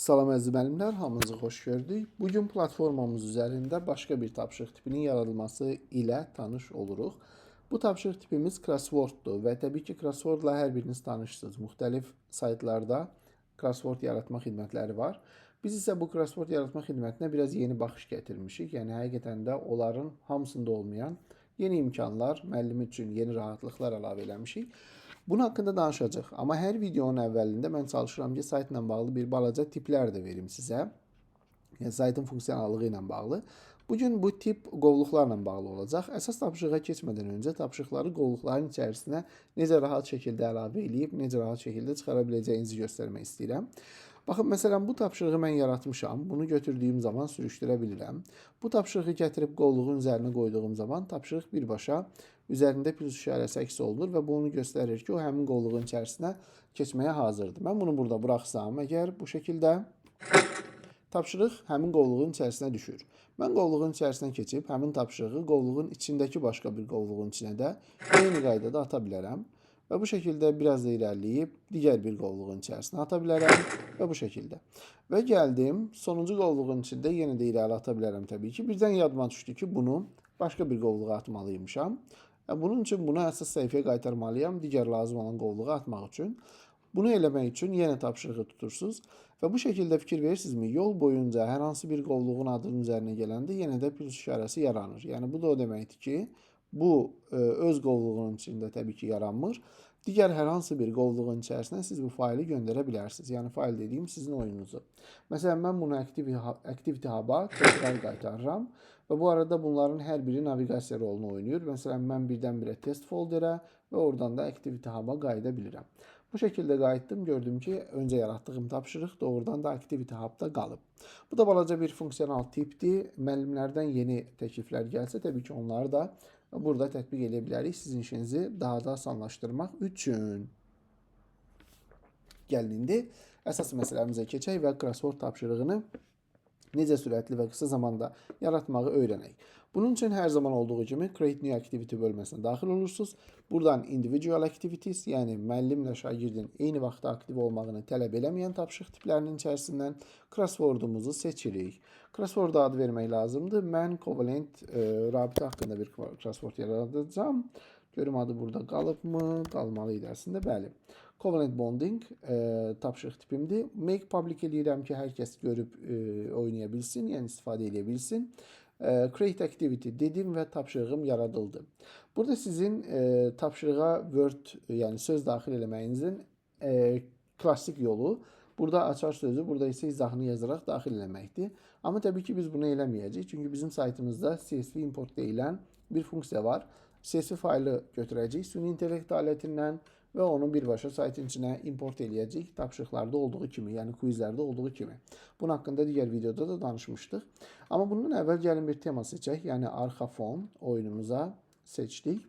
Salam əziz müəllimlər, hamınızı xoş gördük. Bugün platformamız üzərində başqa bir tapşırıq tipinin yaradılması ilə tanış oluruq. Bu tapşırıq tipimiz crossworddur və təbii ki, crosswordla hər biriniz tanışsınız. Müxtəlif saytlarda crossword yaratma xidmətləri var. Biz isə bu crossword yaratma xidmətinə biraz yeni baxış gətirmişik. Yəni həqiqətən də onların hamısında olmayan yeni imkanlar, müəllim üçün yeni rahatlıqlar əlavə eləmişik. Bunun haqqında danışacağıq. Amma hər videonun əvvəlində mən çalışıram ki, saytla bağlı bir balaca tiplər də verim sizə. Yəni saytın funksionallığı ilə bağlı. Bugün bu tip qovluqlarla bağlı olacaq. Əsas tapşırığa keçmədən öncə tapşırıqları qovluqların içərisinə necə rahat şəkildə əlavə edib, necə rahat şəkildə çıxara biləcəyinizi göstərmək istəyirəm. Baxın, məsələn, bu tapşırığı mən yaratmışam. Bunu götürdüyüm zaman sürüşdürə bilirəm. Bu tapşırığı gətirib qovluğun üzərinə qoyduğum zaman tapşırıq birbaşa üzərində plus işarəsi əks olunur və bu onu göstərir ki, o həmin qovluğun içərisinə keçməyə hazırdır. Mən bunu burada buraxsam, əgər bu şəkildə tapşırıq həmin qovluğun içərisinə düşür. Mən qovluğun içərisinə keçib həmin tapşırığı qovluğun içindəki başqa bir qovluğun içinə də eyni qaydada ata bilərəm. Və bu şəkildə biraz da irəliləyib digər bir qovluğun içərisinə ata bilərəm və bu şəkildə. Və gəldim, sonuncu qovluğun içində yenə də irəli ata bilərəm təbii ki. Birdən yadıma düşdü ki, bunu başqa bir qovluğa atmalıymışam. Bunun üçün bunu əsas səhifəyə qaytarmalıyam, digər lazım olan qovluğa atmaq üçün. Bunu eləmək üçün yenə tapşırığı tutursunuz və bu şəkildə fikir verirsinizmi? Yol boyunca hər hansı bir qovluğun adının üzərinə gələndə yenə də plus işarəsi yaranır. Yəni bu da o deməkdir ki, bu öz qovluğunun içində təbii ki yaranmır. Digər hər hansı bir qovluğun içərisinə siz bu faylı göndərə bilərsiniz. Yəni fayl dediyim sizin oyununuzu. Məsələn, mən bunu Activity Hub-a testlər qaytarıram və bu arada bunların hər biri naviqasiya rolunu oynayır. Məsələn, mən birdən-birə test folderə və oradan da Activity Hub-a qayıda bilirəm. Bu şəkildə qayıtdım, gördüm ki, öncə yaratdığım tapşırıq doğrudan da Activity Hub-da qalıb. Bu da balaca bir funksional tipdir. Müəllimlərdən yeni təkliflər gəlsə, təbii ki, onları da burada tətbiq edə bilərik sizin işinizi daha da asanlaşdırmaq üçün. Gəlin indi əsas məsələmizə keçək və crossword tapşırığını necə sürətli və qısa zamanda yaratmağı öyrənək. Bunun üçün hər zaman olduğu kimi Create New Activity bölməsinə daxil olursunuz. Buradan Individual Activities, yəni müəllimlə şagirdin eyni vaxtda aktiv olmağını tələb eləməyən tapşırıq tiplərinin içərisindən crosswordumuzu seçirik. Crossword adı vermək lazımdır. Mən Covalent rabitə haqqında bir crossword yaradacağım. Görüm adı burada qalıbmı? Qalmalı idi əslində, bəli. Covalent Bonding tapşırıq tipimdir. Make public eləyirəm ki, hər kəs görüb oynaya bilsin, yəni istifadə edə bilsin. Create Activity dedim və tapşırığım yaradıldı. Burada sizin tapşırığa Word, yəni söz daxil eləməyinizin klassik yolu. Burada açar sözü, burada isə izahını yazaraq daxil eləməkdir. Amma təbii ki, biz bunu eləməyəcəyik. Çünki bizim saytımızda CSV import deyilən bir funksiya var. CSV faylı götürəcəyik süni intellekt alətindən və onu birbaşa saytın içinə import eləyəcəyik tapşırıqlarda olduğu kimi, yəni quizlərdə olduğu kimi. Bunun haqqında digər videoda da danışmışdıq. Amma bundan əvvəl gəlin bir tema seçək, yəni arxa fon oyunumuza seçdik.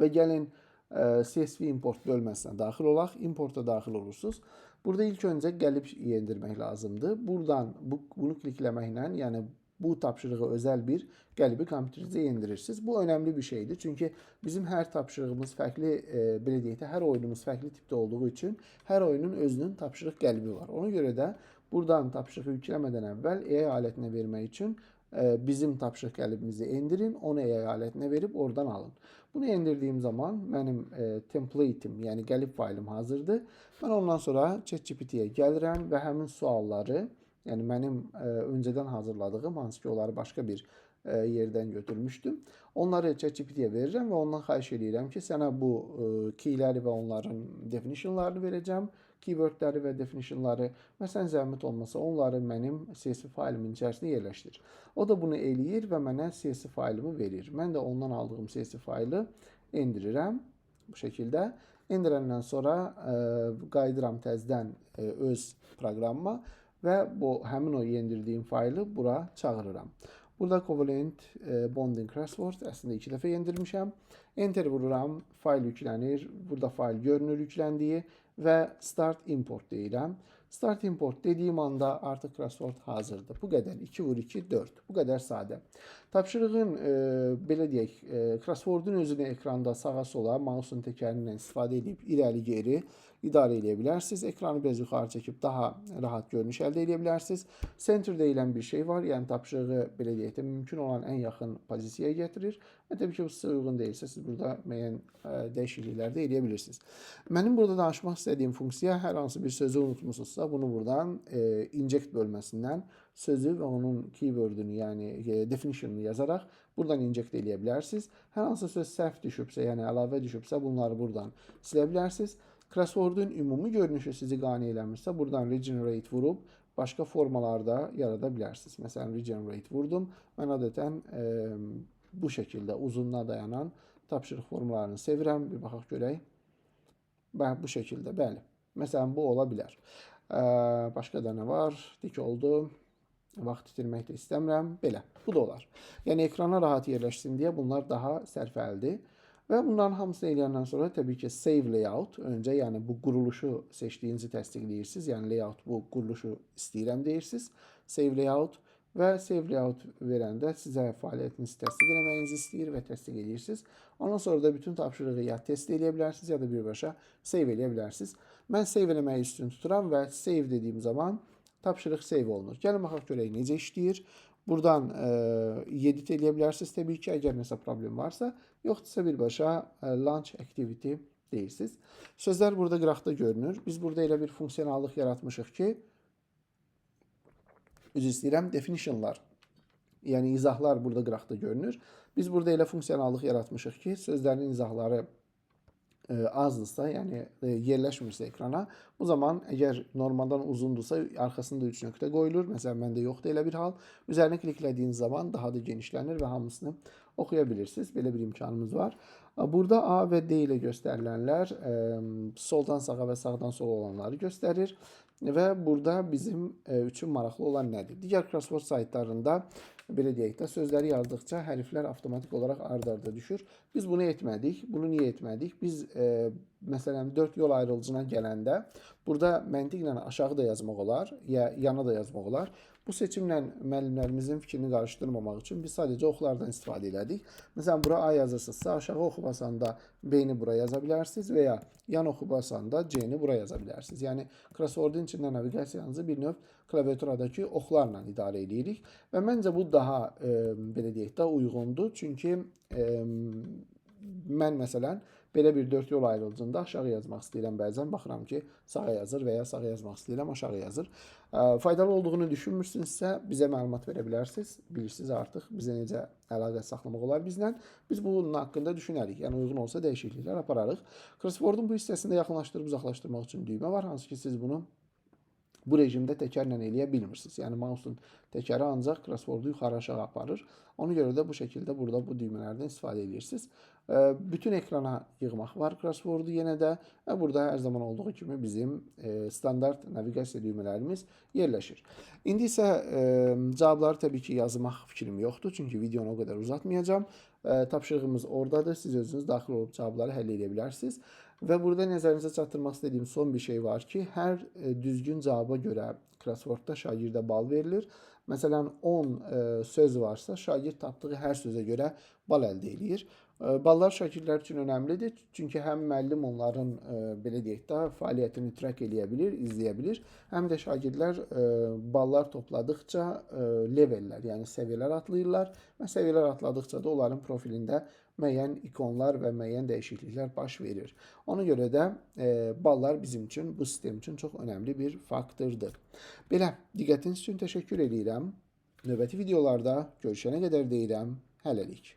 Və gəlin CSV import bölməsinə daxil olaq, importa daxil olursunuz. Burada ilk öncə gəlib yendirmək lazımdır. Buradan bunu klikləməklə, yəni bu tapşırığı özəl bir qəlibi kompüterizə yendirirsiniz. Bu önəmli bir şeydir. Çünki bizim hər tapşırığımız fərqli, belə deyək də, hər oyunumuz fərqli tipdə olduğu üçün hər oyunun özünün tapşırıq qəlibi var. Ona görə də buradan tapşırığı yükləmədən əvvəl EA alətinə vermək üçün bizim tapşırıq qəlibimizi endirin, onu EA alətinə verib oradan alın. Bunu endirdiyim zaman mənim template'im, yəni qəlib faylım hazırdır. Mən ondan sonra ChatGPT-yə gəlirəm və həmin sualları, yəni mənim öncədən hazırladığım, hansı ki onları başqa bir yerdən götürmüşdüm. Onları ChatGPT-yə verirəm və ondan xahiş edirəm ki, sənə bu keyləri və onların definitionlarını verəcəm, keywordləri və definitionları və sən zəhmət olmasa onları mənim CSV faylimin içərisində yerləşdir. O da bunu eləyir və mənə CSV faylımı verir. Mən də ondan aldığım CSV faylı endirirəm bu şəkildə. Endirəndən sonra qayıdıram təzədən öz proqramıma və həmin o yendirdiyim faylı bura çağırıram. Burada Covalent Bonding Crossword əslində 2 dəfə yendirmişəm. Enter vururam, fayl yüklənir. Burada fayl görünür yükləndiyi və Start Import deyirəm. Start Import dediyim anda artıq crossword hazırdır. Bu qədər. 2 vur 2, 4. Bu qədər sadə. Tapşırığın, belə deyək, crosswordun özünü ekranda sağa sola, mouse'un təkəri ilə istifadə edib irəli geri, idarə edə bilərsiniz. Ekranı biraz yuxarı çəkib daha rahat görünüş əldə edə bilərsiniz. Center deyilən bir şey var. Yəni tapşırığı belə deyək də mümkün olan ən yaxın pozisiyaya gətirir. Və təbii ki, bu sizə uyğun deyilsə, siz burada müəyyən dəyişikliklər də edə bilirsiniz. Mənim burada danışmaq istədiyim funksiya hər hansı bir sözü unutmusunuzsa, bunu buradan inject bölməsindən sözü və onun keywordünü, yəni definitionunu yazaraq buradan inject eləyə bilərsiniz. Hər hansı söz səhv düşübsə, yəni əlavə düşübsə, bunları buradan silə bilərsiniz. Crossword'un ümumi görünüşü sizi qane eləmirsə, buradan regenerate vurub başqa formalarda yarada bilərsiniz. Məsələn, regenerate vurdum. Mən adətən bu şəkildə uzunluğa dayanan tapşırıq formalarını sevirəm. Bir baxaq görək. Bu şəkildə, bəli. Məsələn, bu ola bilər. Başqa da nə var? Dik oldu. Vaxt itirmək də istəmirəm. Belə, bu da olar. Yəni, ekrana rahat yerləşsin deyə bunlar daha sərfəlidir. Və bunların hamısını eləyəndən sonra təbii ki, save layout. Öncə, yəni bu quruluşu seçdiyinizi təsdiqləyirsiniz. Yəni, layout bu quruluşu istəyirəm deyirsiniz. Save layout və save layout verəndə sizə fəaliyyətinizi təsdiq eləməyinizi istəyir və təsdiq edirsiniz. Ondan sonra da bütün tapşırığı ya test eləyə bilərsiniz, ya da birbaşa save eləyə bilərsiniz. Mən save eləməyi üstün tuturam və save dediyim zaman tapşırıq save olunur. Gəlin baxaq görək necə işləyir. Buradan edit eləyə bilərsiniz təbii ki, əgər nəsə problem varsa, yoxdursa birbaşa launch activity deyirsiniz. Sözlər burada qıraqda görünür. Biz burada elə bir funksiyonallıq yaratmışıq ki, üzr istəyirəm, definitionlar, yəni izahlar burada qıraqda görünür. Biz burada elə funksiyonallıq yaratmışıq ki, sözlərin izahları azdırsa, yəni yerləşmirsə ekrana, bu zaman əgər normaldan uzundursa, arxasında 3 nöqtə qoyulur. Məsələn, məndə yoxdur elə bir hal. Üzərinə kliklədiyiniz zaman daha da genişlənir və hamısını oxuya bilirsiniz. Belə bir imkanımız var. Burada A və D ilə göstərilənlər soldan sağa və sağdan sola olanları göstərir. Və burada bizim üçün maraqlı olan nədir? Digər crossword saytlarında belə deyək də, sözləri yazdıqca hərflər avtomatik olaraq ard-arda düşür. Biz bunu etmədik. Bunu niyə etmədik? Biz məsələn 4 yol ayrılıcına gələndə burada məntiqlə aşağı da yazmaq olar, ya yana da yazmaq olar. Bu seçimlə müəllimlərimizin fikrini qarışdırmamaq üçün biz sadəcə oxlardan istifadə elədik. Məsələn, bura A yazırsınızsa, aşağı oxu basanda B-ni bura yaza bilərsiniz və ya yan oxu basanda C-ni bura yaza bilərsiniz. Yəni, crossword'un içində naviqasiyanızı bir növ klaviaturadakı oxlarla idarə edirik və məncə bu daha belə deyək də uyğundur. Çünki mən məsələn belə bir 4 yol ayrılıcında aşağı yazmaq istəyirəm. Bəzən baxıram ki, sağa yazır və ya sağa yazmaq istəyirəm, aşağı yazır. Faydalı olduğunu düşünmürsünüzsə, bizə məlumat verə bilərsiniz. Bilirsiniz artıq bizə necə əlaqə saxlamaq olar bizlə. Biz bunun haqqında düşünərik. Yəni, uyğun olsa dəyişikliklər apararıq. Crossword'un bu hissəsində yaxınlaşdırıb uzaqlaşdırmaq üçün düymə var. Hansı ki, siz bunu bu rejimdə təkərlə eləyə bilmirsiniz. Yəni, mouse'un təkəri ancaq crossword'u yuxarı aşağı aparır. Ona görə də bu şəkildə burada bu düymələrdən istifadə edirsiniz. Bütün ekrana yığmaq var crossword'u yenə də. Burada hər zaman olduğu kimi bizim standart naviqasiya düymələrimiz yerləşir. İndi isə cavabları təbii ki, yazmaq fikrim yoxdur. Çünki videonu o qədər uzatmayacağım. Tapşırığımız oradadır. Siz özünüz daxil olub cavabları həll edə bilərsiniz. Və burada nəzərinizə çatdırmaq istədiyim son bir şey var ki, hər düzgün cavaba görə crosswordda şagirdə bal verilir. Məsələn, 10 söz varsa, şagird tapdığı hər sözə görə bal əldə edir. Ballar şagirdlər üçün önəmlidir. Çünki həm müəllim onların belə deyək də fəaliyyətini track eləyə bilir, izləyə bilir. Həm də şagirdlər ballar topladıqca levellər, yəni səviyyələr atlayırlar və səviyyələr atladıqca da onların profilində müəyyən ikonlar və müəyyən dəyişikliklər baş verir. Ona görə də ballar bizim üçün, bu sistem üçün çox önəmli bir faktordur. Belə, diqqətiniz üçün təşəkkür edirəm. Növbəti videolarda görüşənə qədər deyirəm, hələlik.